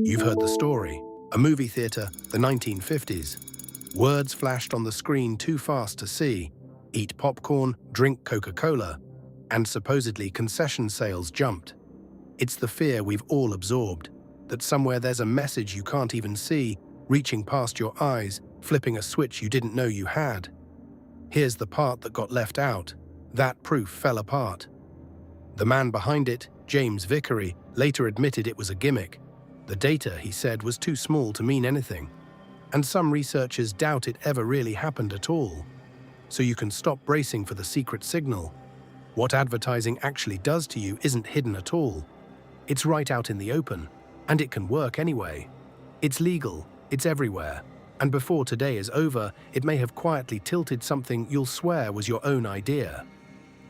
You've heard the story. A movie theater, the 1950s. Words flashed on the screen too fast to see. Eat popcorn, drink Coca-Cola, and supposedly concession sales jumped. It's the fear we've all absorbed, that somewhere there's a message you can't even see, reaching past your eyes, flipping a switch you didn't know you had. Here's the part that got left out. That proof fell apart. The man behind it, James Vicary, later admitted it was a gimmick. The data, he said, was too small to mean anything. And some researchers doubt it ever really happened at all. So you can stop bracing for the secret signal. What advertising actually does to you isn't hidden at all. It's right out in the open, and it can work anyway. It's legal, it's everywhere, and before today is over, it may have quietly tilted something you'll swear was your own idea.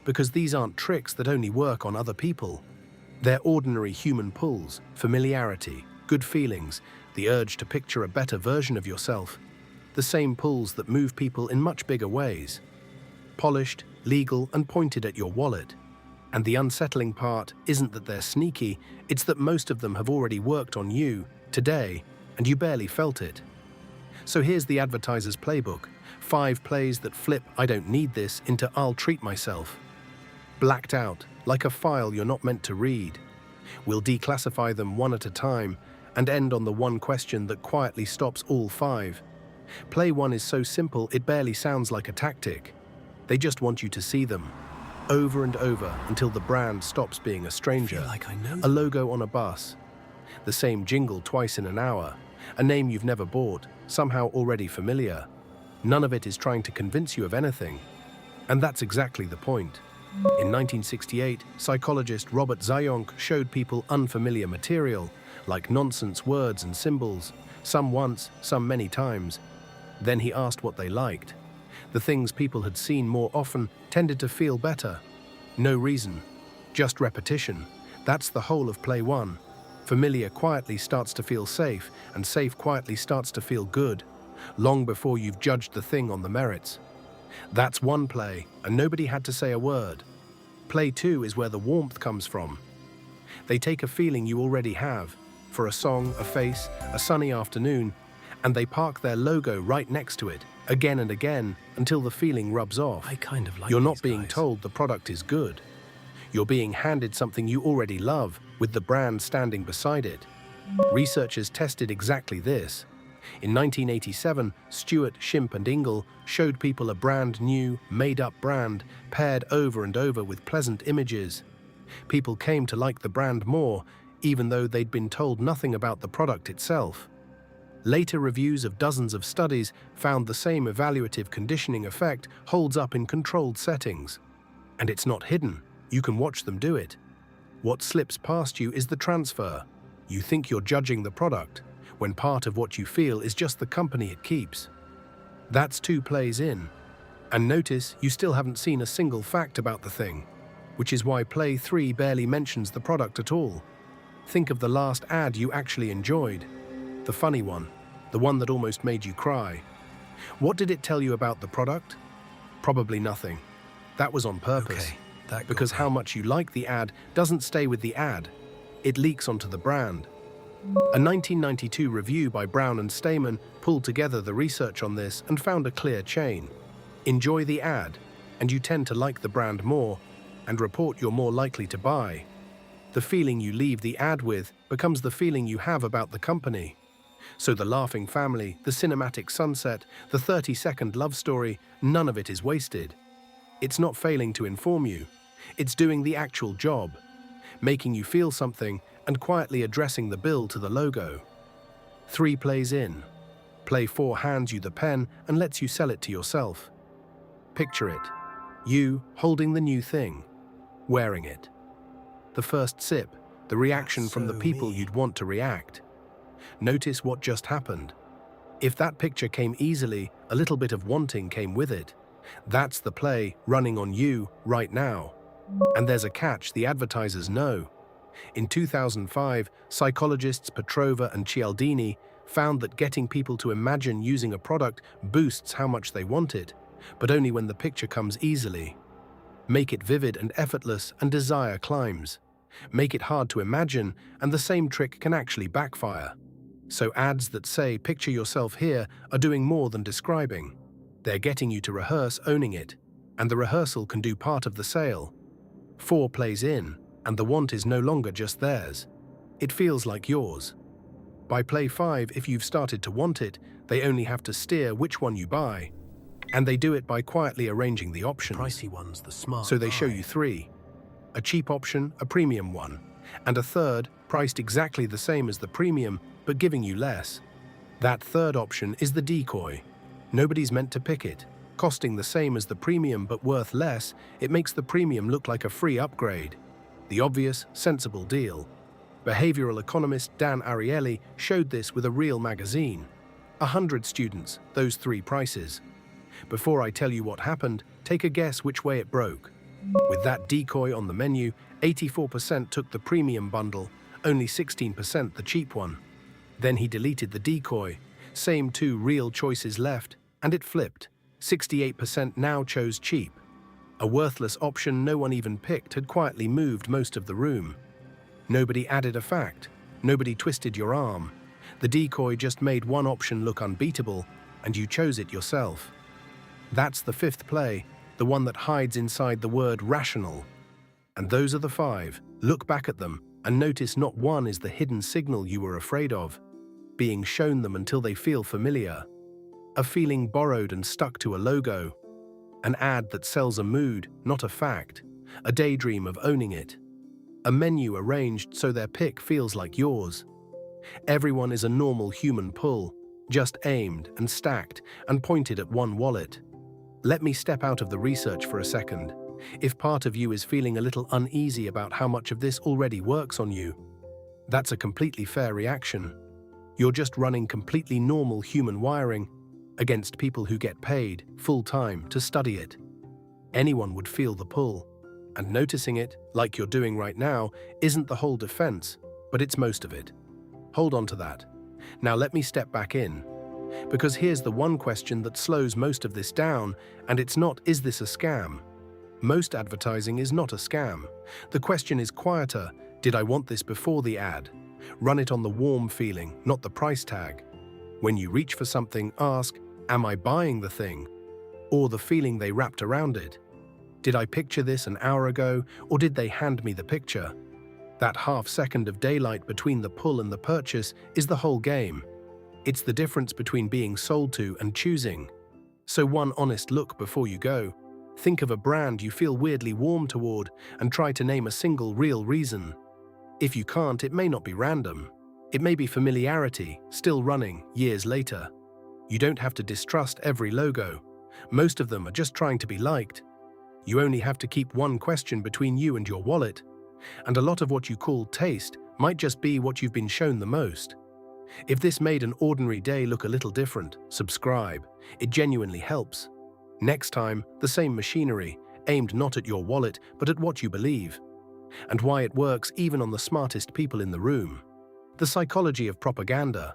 Because these aren't tricks that only work on other people. They're ordinary human pulls, familiarity, good feelings, the urge to picture a better version of yourself. The same pulls that move people in much bigger ways. Polished, legal, and pointed at your wallet. And the unsettling part isn't that they're sneaky, it's that most of them have already worked on you, today, and you barely felt it. So here's the advertiser's playbook. 5 plays that flip "I don't need this" into "I'll treat myself." Blacked out, like a file you're not meant to read. We'll declassify them one at a time and end on the one question that quietly stops all 5. Play 1 is so simple it barely sounds like a tactic. They just want you to see them, over and over until the brand stops being a stranger. I feel like I know. A logo on a bus. The same jingle twice in an hour. A name you've never bought, somehow already familiar. None of it is trying to convince you of anything. And that's exactly the point. In 1968, psychologist Robert Zajonc showed people unfamiliar material, like nonsense words and symbols, some once, some many times. Then he asked what they liked. The things people had seen more often tended to feel better. No reason, just repetition. That's the whole of play 1. Familiar quietly starts to feel safe, and safe quietly starts to feel good, long before you've judged the thing on the merits. That's one play, and nobody had to say a word. Play 2 is where the warmth comes from. They take a feeling you already have, for a song, a face, a sunny afternoon, and they park their logo right next to it, again and again, until the feeling rubs off. I kind of like You're not these being guys. told the product is good. You're being handed something you already love, with the brand standing beside it. Researchers tested exactly this. In 1987, Stuart, Shimp Engle showed people a brand new, made-up brand, paired over and over with pleasant images. People came to like the brand more, even though they'd been told nothing about the product itself. Later reviews of dozens of studies found the same evaluative conditioning effect holds up in controlled settings. And it's not hidden. You can watch them do it. What slips past you is the transfer. You think you're judging the product, when part of what you feel is just the company it keeps. That's 2 plays in. And notice you still haven't seen a single fact about the thing, which is why play 3 barely mentions the product at all. Think of the last ad you actually enjoyed. The funny one, the one that almost made you cry. What did it tell you about the product? Probably nothing. That was on purpose. Okay, Because how much you like the ad doesn't stay with the ad. It leaks onto the brand. A 1992 review by Brown and Stayman pulled together the research on this and found a clear chain. Enjoy the ad, and you tend to like the brand more, and report you're more likely to buy. The feeling you leave the ad with becomes the feeling you have about the company. So the laughing family, the cinematic sunset, the 30-second love story, none of it is wasted. It's not failing to inform you. It's doing the actual job, making you feel something and quietly addressing the bill to the logo. 3 plays in. Play 4 hands you the pen and lets you sell it to yourself. Picture it. You holding the new thing, wearing it. The first sip, the reaction from the people you'd want to react. Notice what just happened. If that picture came easily, a little bit of wanting came with it. That's the play running on you right now. And there's a catch the advertisers know. In 2005, psychologists Petrova and Cialdini found that getting people to imagine using a product boosts how much they want it, but only when the picture comes easily. Make it vivid and effortless and desire climbs. make it hard to imagine, and the same trick can actually backfire. So ads that say, "Picture yourself here," are doing more than describing. They're getting you to rehearse owning it, and the rehearsal can do part of the sale. 4 plays in, and the want is no longer just theirs. It feels like yours. By play 5, if you've started to want it, they only have to steer which one you buy. And they do it by quietly arranging the options. Pricey one's the smart So they show buy. you 3. A cheap option, a premium one, and a third, priced exactly the same as the premium, but giving you less. That third option is the decoy. Nobody's meant to pick it. Costing the same as the premium but worth less, it makes the premium look like a free upgrade. The obvious, sensible deal. Behavioral economist Dan Ariely showed this with a real magazine. 100 students, those 3 prices. Before I tell you what happened, take a guess which way it broke. With that decoy on the menu, 84% took the premium bundle, only 16% the cheap one. Then he deleted the decoy, same 2 real choices left, and it flipped. 68% now chose cheap. A worthless option no one even picked had quietly moved most of the room. Nobody added a fact, nobody twisted your arm. The decoy just made one option look unbeatable, and you chose it yourself. That's the 5th play, the one that hides inside the word rational. And those are the 5. Look back at them and notice not one is the hidden signal you were afraid of, being shown them until they feel familiar. A feeling borrowed and stuck to a logo. An ad that sells a mood, not a fact. A daydream of owning it. A menu arranged so their pick feels like yours. Everyone is a normal human pull, just aimed and stacked and pointed at one wallet. Let me step out of the research for a second. If part of you is feeling a little uneasy about how much of this already works on you, that's a completely fair reaction. You're just running completely normal human wiring against people who get paid full-time to study it. Anyone would feel the pull, and noticing it, like you're doing right now, isn't the whole defense, but it's most of it. Hold on to that. Now let me step back in. Because here's the one question that slows most of this down, and it's not, is this a scam? Most advertising is not a scam. The question is quieter, did I want this before the ad? Run it on the warm feeling, not the price tag. When you reach for something, ask, am I buying the thing? Or the feeling they wrapped around it? Did I picture this an hour ago, or did they hand me the picture? That half-second of daylight between the pull and the purchase is the whole game. It's the difference between being sold to and choosing. So one honest look before you go. Think of a brand you feel weirdly warm toward and try to name a single real reason. If you can't, it may not be random. It may be familiarity, still running, years later. You don't have to distrust every logo. Most of them are just trying to be liked. You only have to keep one question between you and your wallet. And a lot of what you call taste might just be what you've been shown the most. If this made an ordinary day look a little different, subscribe. It genuinely helps. Next time, the same machinery, aimed not at your wallet, but at what you believe. And why it works even on the smartest people in the room. The psychology of propaganda.